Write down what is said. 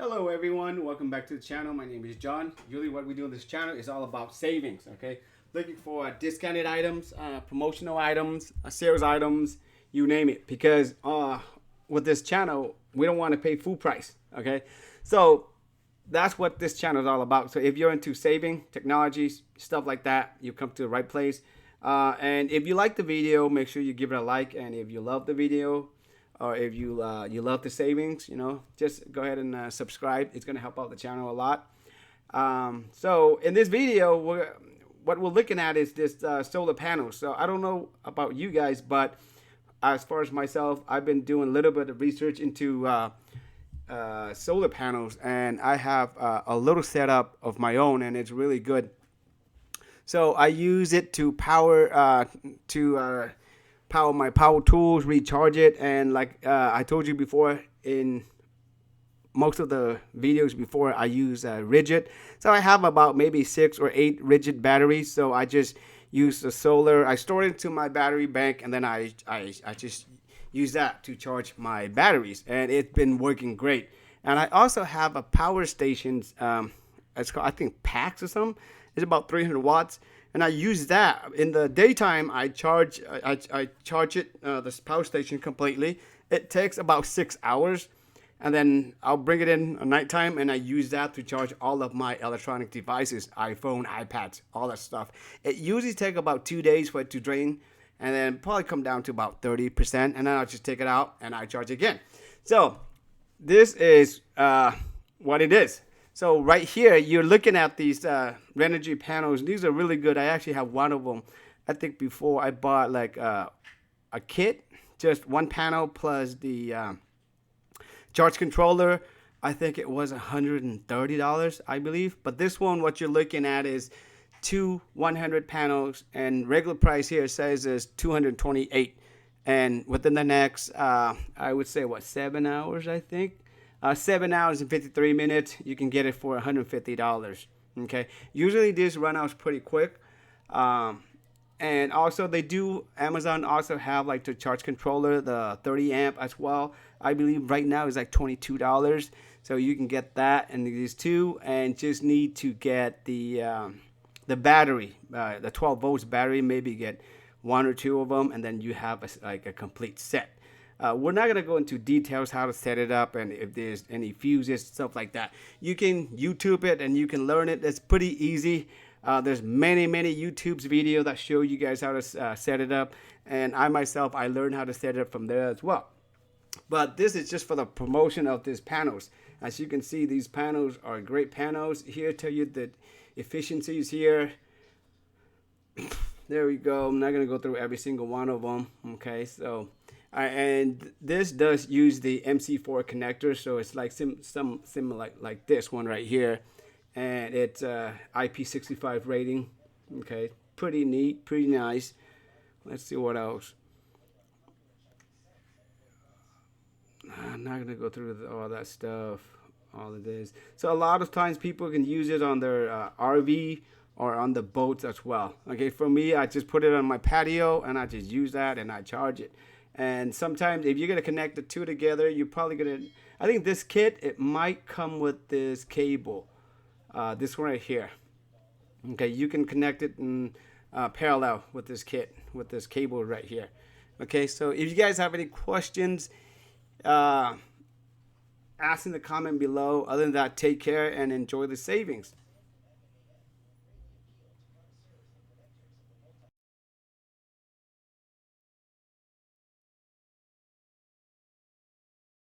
Hello everyone, welcome back to the channel. My name is John. Usually what we do on this channel is all about savings, okay? Looking for discounted items, promotional items, sales items, you name it. Because with this channel, we don't want to pay full price, okay? So that's what this channel is all about. So if you're into saving, technologies, stuff like that, you come to the right place. And if you like the video, make sure you give it a like. And if you love the video, or if you love the savings, just go ahead and subscribe. It's going to help out the channel a lot. So in this video, what we're looking at is this solar panels. So I don't know about you guys, but as far as myself, I've been doing a little bit of research into solar panels, and I have a little setup of my own, and it's really good. So I use it to power power my power tools, recharge it, and like I told you before in most of the videos before, I use rigid. So I have about maybe 6 or 8 rigid batteries. So I just use the solar. I store it into my battery bank, and then I just use that to charge my batteries, and it's been working great. And I also have a power stations. It's called, I think, packs or something. It's about 300 watts. And I use that in the daytime. I charge it, this power station, completely. It takes about 6 hours, and then I'll bring it in at nighttime, and I use that to charge all of my electronic devices, iPhone, iPads, all that stuff. It usually takes about 2 days for it to drain, and then probably come down to about 30%, and then I'll just take it out and I charge again. So this is what it is. So right here, you're looking at these Renogy panels. These are really good. I actually have one of them. I think before I bought like a kit, just one panel plus the charge controller. I think it was $130, I believe. But this one, what you're looking at is 100 panels, and regular price here says is $228. And within the next, I would say, 7 hours, I think. 7 hours and 53 minutes, you can get it for $150. Okay, usually these run out pretty quick. And also Amazon also have like the charge controller, the 30 amp as well. I believe right now is like $22. So you can get that and these two, and just need to get the battery, the 12 volts battery. Maybe get 1 or 2 of them, and then you have like a complete set. We're not going to go into details how to set it up and if there's any fuses, stuff like that. You can YouTube it and you can learn it. It's pretty easy. There's many YouTube's video that show you guys how to set it up. And I myself, I learned how to set it up from there as well. But this is just for the promotion of these panels. As you can see, these panels are great panels. Here, tell you the efficiencies here. There we go. I'm not going to go through every single one of them. Okay, so... and this does use the MC4 connector, so it's like similar like this one right here, and it's IP65 rating. Okay, pretty neat, pretty nice. Let's see what else. I'm not gonna go through all that stuff, all of this. So a lot of times people can use it on their RV or on the boats as well. Okay, for me, I just put it on my patio and I just use that and I charge it. And sometimes if you're going to connect the two together, you're probably going to, I think this kit, it might come with this cable, this one right here. Okay, you can connect it in parallel with this kit, with this cable right here. Okay, so if you guys have any questions, ask in the comment below. Other than that, take care and enjoy the savings.